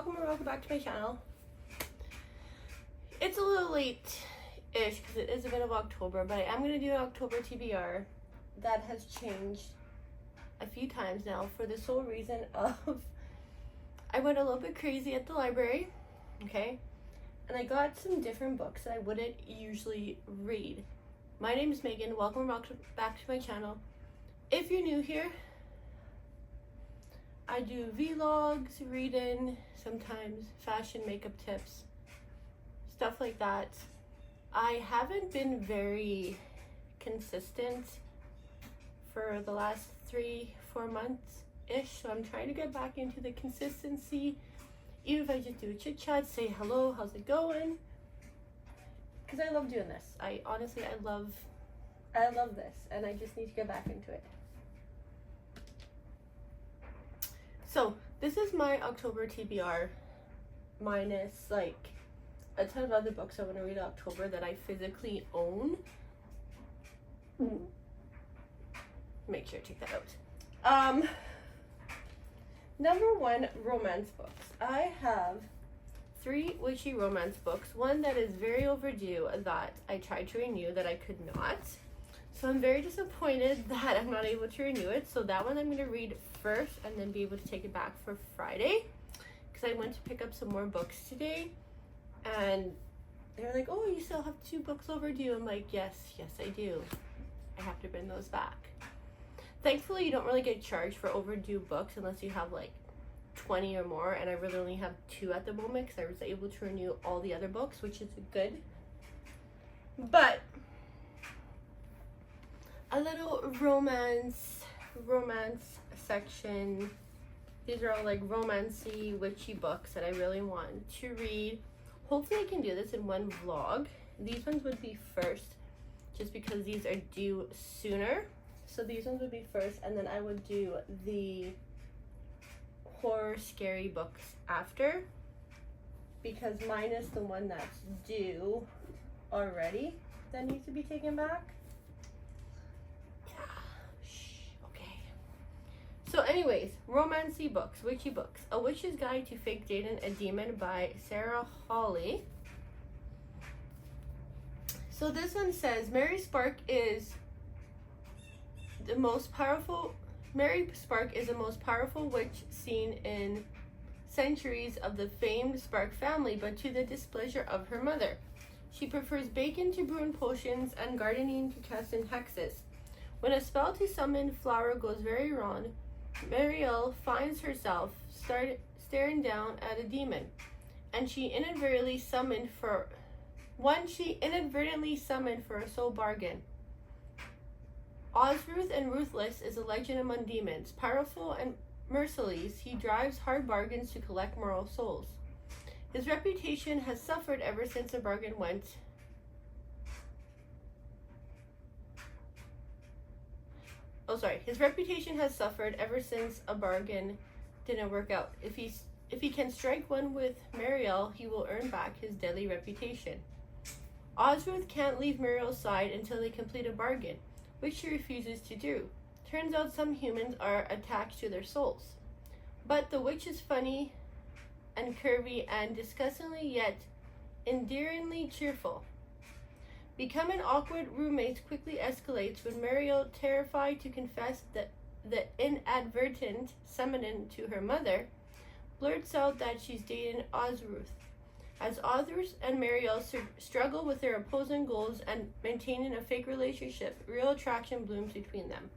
welcome back to my channel. It's a little late-ish because it is a bit of October, but I am going to do an October TBR that has changed a few times now for the sole reason of I went a little bit crazy at the library, okay? And I got some different books that I wouldn't usually read. My name is Megan. Welcome back to my channel. If you're new here, I do vlogs, reading, sometimes fashion, makeup tips, stuff like that. I haven't been very consistent for the last 3-4 months-ish, so I'm trying to get back into the consistency. Even if I just do a chit chat, say hello, how's it going? Because I love doing this. I love this, and I just need to get back into it. So this is my October TBR minus like a ton of other books I want to read in October that I physically own. Make sure to take that out. Number 1, romance books. I have 3 witchy romance books. One that is very overdue that I tried to renew that I could not. So I'm very disappointed that I'm not able to renew it. So that one I'm going to read first and then be able to take it back for Friday. Because I went to pick up some more books today. And they're like, oh, you still have 2 books overdue. I'm like, yes, I do. I have to bring those back. Thankfully, you don't really get charged for overdue books unless you have like 20 or more. And I really only have 2 at the moment because I was able to renew all the other books, which is good. But a little romance section. These are all like romancy, witchy books that I really want to read. Hopefully I can do this in one vlog. These ones would be first just because these are due sooner. So these ones would be first, and then I would do the horror scary books after, because mine is the one that's due already that needs to be taken back. So anyways, romancy books, witchy books. A Witch's Guide to Fake Dating a Demon by Sarah Hawley. So this one says, Mary Spark is the most powerful witch seen in centuries of the famed Spark family, but to the displeasure of her mother. She prefers bacon to brewing potions and gardening to casting hexes. When a spell to summon flower goes very wrong, Marielle finds herself staring down at a demon, and she inadvertently summoned for a soul bargain. Osruth and Ruthless is a legend among demons. Powerful and merciless, he drives hard bargains to collect moral souls. His reputation has suffered ever since a bargain went. His reputation has suffered ever since a bargain didn't work out. If he can strike one with Marielle, he will earn back his deadly reputation. Osruth can't leave Marielle's side until they complete a bargain, which she refuses to do. Turns out some humans are attached to their souls. But the witch is funny and curvy and disgustingly yet endearingly cheerful. Becoming awkward roommates quickly escalates when Marielle, terrified to confess the inadvertent summoning to her mother, blurts out that she's dating Osruth. As Osruth and Marielle struggle with their opposing goals and maintaining a fake relationship, real attraction blooms between them.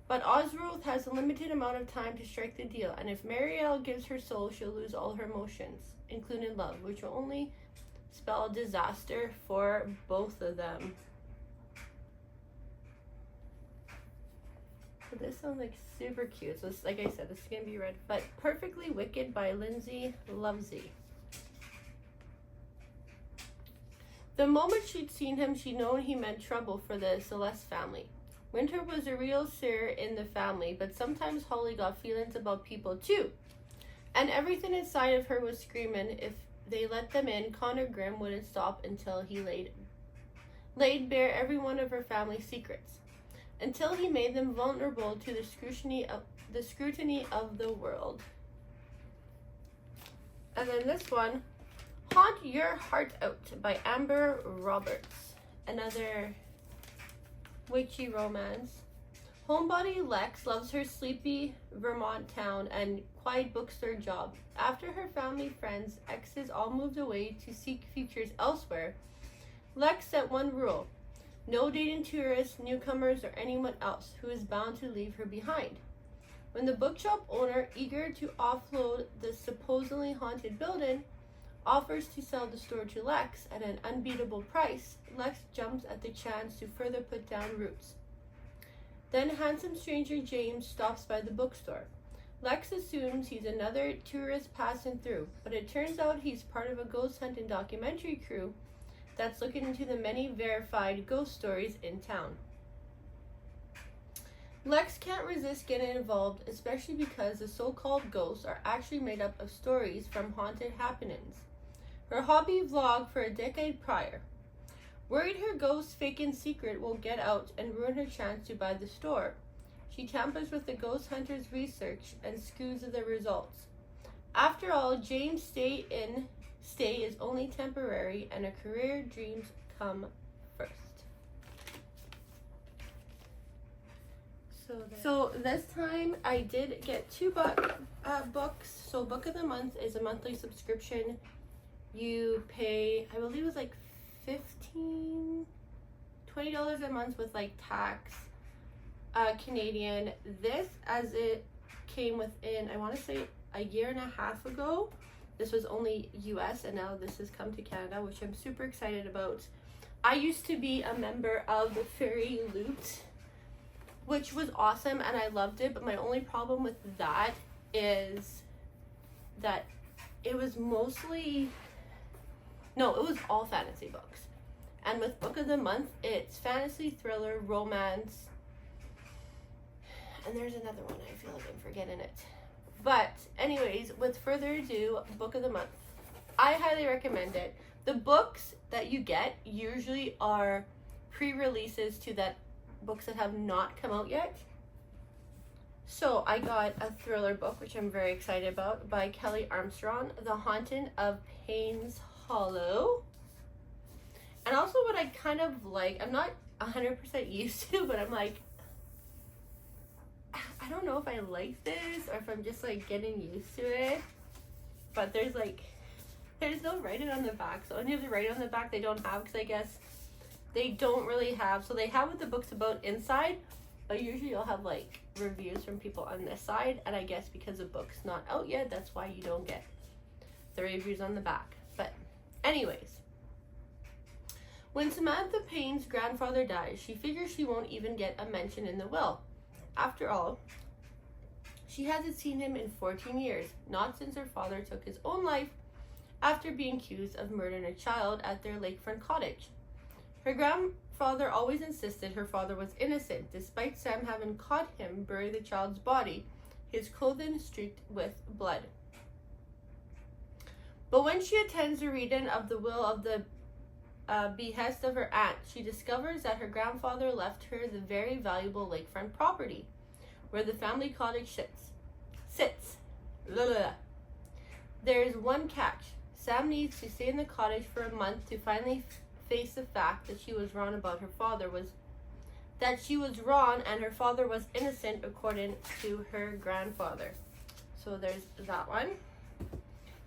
But Osruth has a limited amount of time to strike the deal, and if Marielle gives her soul, she'll lose all her emotions, including love, which will only spell disaster for both of them. So this sounds like super cute. So this, like I said, this is gonna be read. But Perfectly Wicked by Lindsay Lovesey. The moment she'd seen him, she'd known he meant trouble for the Celeste family. Winter was a real seer in the family, but sometimes Holly got feelings about people too. And everything inside of her was screaming if they let them in, Connor Grimm wouldn't stop until he laid bare every one of her family's secrets, until he made them vulnerable to the scrutiny of the world. And then this one, Haunt Your Heart Out by Amber Roberts. Another witchy romance. Homebody Lex loves her sleepy Vermont town and quiet bookstore job. After her family, friends, exes all moved away to seek futures elsewhere, Lex set one rule: no dating tourists, newcomers, or anyone else who is bound to leave her behind. When the bookshop owner, eager to offload the supposedly haunted building, offers to sell the store to Lex at an unbeatable price, Lex jumps at the chance to further put down roots. Then handsome stranger James stops by the bookstore. Lex assumes he's another tourist passing through, but it turns out he's part of a ghost hunting documentary crew that's looking into the many verified ghost stories in town. Lex can't resist getting involved, especially because the so-called ghosts are actually made up of stories from haunted happenings. Her hobby vlog for a decade prior. Worried her ghost faking secret will get out and ruin her chance to buy the store, she tampers with the ghost hunter's research and skews the results. After all, James' stay is only temporary, and her career dreams come first. So this time I did get two books. So Book of the Month is a monthly subscription. You pay, I believe it was like $20 a month with like tax, Canadian. This, as it came within, I want to say a year and a half ago, this was only US, and now this has come to Canada, which I'm super excited about. I used to be a member of the Fairy Loot, which was awesome and I loved it, but my only problem with that is that it was all fantasy books. And with Book of the Month, it's fantasy, thriller, romance, and there's another one, I feel like I'm forgetting it. But anyways, with further ado, Book of the Month. I highly recommend it. The books that you get usually are pre-releases to that books that have not come out yet. So I got a thriller book, which I'm very excited about, by Kelly Armstrong, The Haunting of Payne's Hollow. And also what I kind of like, I'm not 100% used to, but I'm like, I don't know if I like this or if I'm just like getting used to it. But there's no writing on the back. So any of the writing on the back they don't have, because I guess they don't really have, so they have what the book's about inside, but usually you'll have like reviews from people on this side, and I guess because the book's not out yet, that's why you don't get the reviews on the back. But anyways, when Samantha Payne's grandfather dies, she figures she won't even get a mention in the will. After all, she hasn't seen him in 14 years, not since her father took his own life after being accused of murdering a child at their lakefront cottage. Her grandfather always insisted her father was innocent, despite Sam having caught him bury the child's body, his clothing streaked with blood. But when she attends a reading of the will of the behest of her aunt, she discovers that her grandfather left her the very valuable lakefront property, where the family cottage sits. There is one catch. Sam needs to stay in the cottage for a month to finally face the fact that she was wrong about her father and her father was innocent according to her grandfather. So there's that one.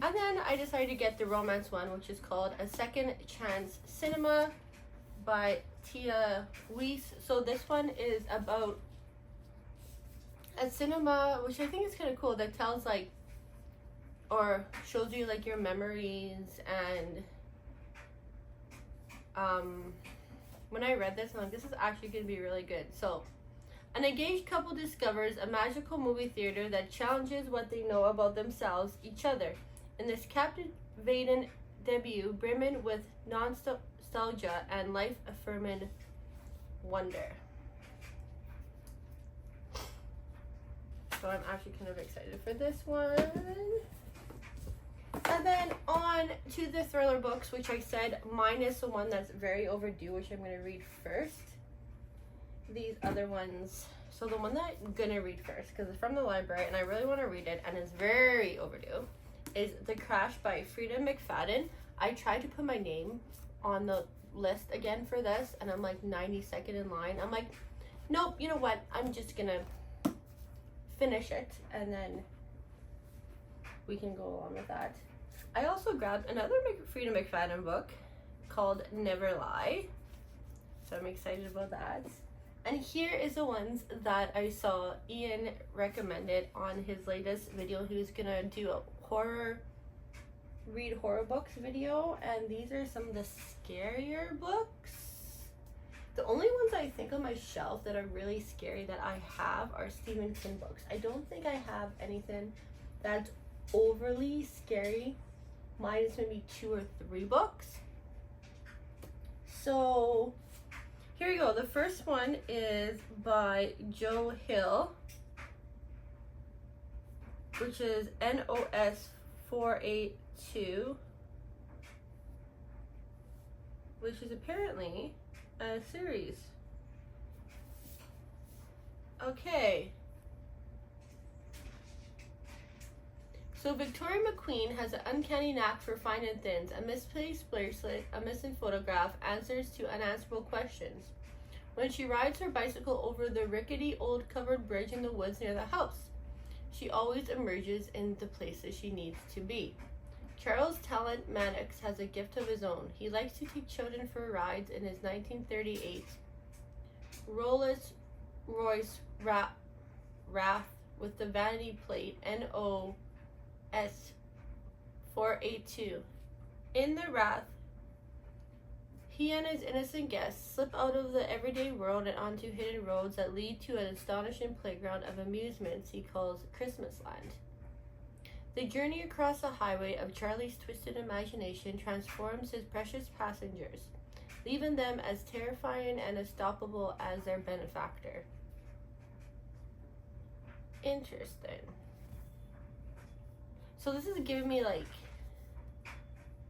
And then I decided to get the romance one, which is called A Second Chance Cinema by Tia Weiss. So this one is about a cinema, which I think is kind of cool, that tells like, or shows you like your memories. And when I read this, I'm like, this is actually going to be really good. So an engaged couple discovers a magical movie theater that challenges what they know about themselves, each other. In this captivating debut, brimming with nostalgia and life-affirming wonder. So I'm actually kind of excited for this one. And then on to the thriller books, which I said minus the one that's very overdue, which I'm going to read first. These other ones. So the one that I'm going to read first, because it's from the library and I really want to read it and it's very overdue, is The Crash by Frida McFadden. I tried to put my name on the list again for this, and I'm like 92nd in line. I'm like, nope, you know what? I'm just gonna finish it, and then we can go along with that. I also grabbed another Frida McFadden book called Never Lie, so I'm excited about that. And here is the ones that I saw Ian recommended on his latest video. He was gonna do a read horror books video, and these are some of the scarier books. The only ones I think on my shelf that are really scary that I have are Stephen King books. I don't think I have anything that's overly scary. Mine is maybe 2 or 3 books. So here we go. The first one is by Joe Hill, which is NOS 482, which is apparently a series. Okay. So Victoria McQueen has an uncanny knack for finding things: a misplaced bracelet, a missing photograph, answers to unanswerable questions. When she rides her bicycle over the rickety old covered bridge in the woods near the house, she always emerges in the places she needs to be. Charles Talent Mannix has a gift of his own. He likes to take children for rides in his 1938 Rolls Royce Wrath with the vanity plate NOS 482. In the Wrath, he and his innocent guests slip out of the everyday world and onto hidden roads that lead to an astonishing playground of amusements he calls Christmasland. The journey across the highway of Charlie's twisted imagination transforms his precious passengers, leaving them as terrifying and unstoppable as their benefactor. Interesting. So this is giving me like,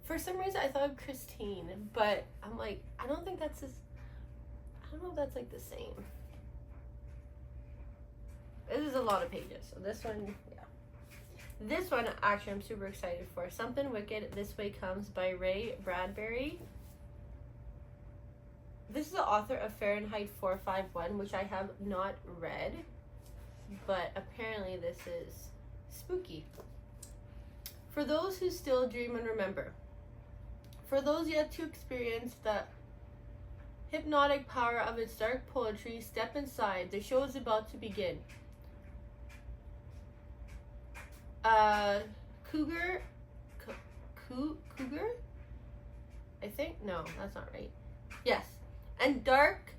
for some reason I thought of Christine, but I'm like, I don't think that's I don't know if that's like the same. This is a lot of pages, so this one, yeah. This one, actually, I'm super excited for. Something Wicked, This Way Comes by Ray Bradbury. This is the author of Fahrenheit 451, which I have not read, but apparently this is spooky. For those who still dream and remember. For those yet to experience the hypnotic power of its dark poetry, step inside. The show is about to begin. Cougar? I think? No, that's not right. Yes. And Dark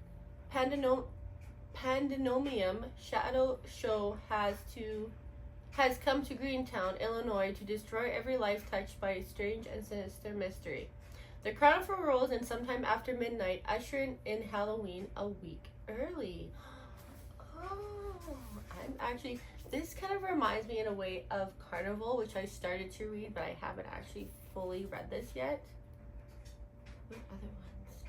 Pandemonium Shadow Show has come to Greentown, Illinois to destroy every life touched by a strange and sinister mystery. The chronicle rolls in sometime after midnight, ushering in Halloween a week early. Oh, I'm actually... This kind of reminds me in a way of Carnival, which I started to read, but I haven't actually fully read this yet. What other ones?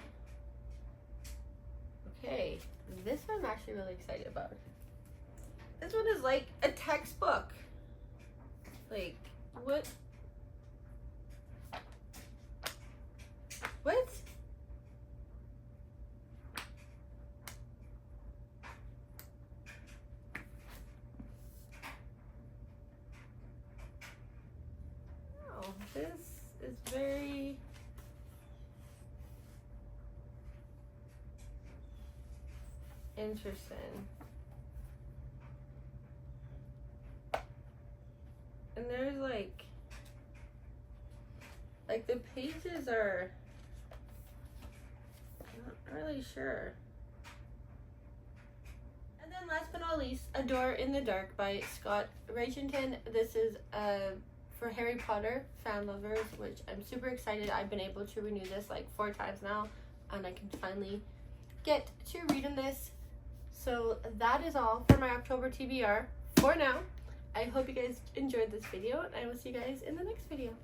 Okay, this one I'm actually really excited about. This one is like a textbook. Like, what? What? Oh, this is very... interesting. And there's like the pages are, I'm not really sure. And then last but not least, A Door in the Dark by Scott Regenton. This is for Harry Potter fan lovers, which I'm super excited. I've been able to renew this like 4 times now, and I can finally get to reading this. So that is all for my October TBR for now. I hope you guys enjoyed this video, and I will see you guys in the next video.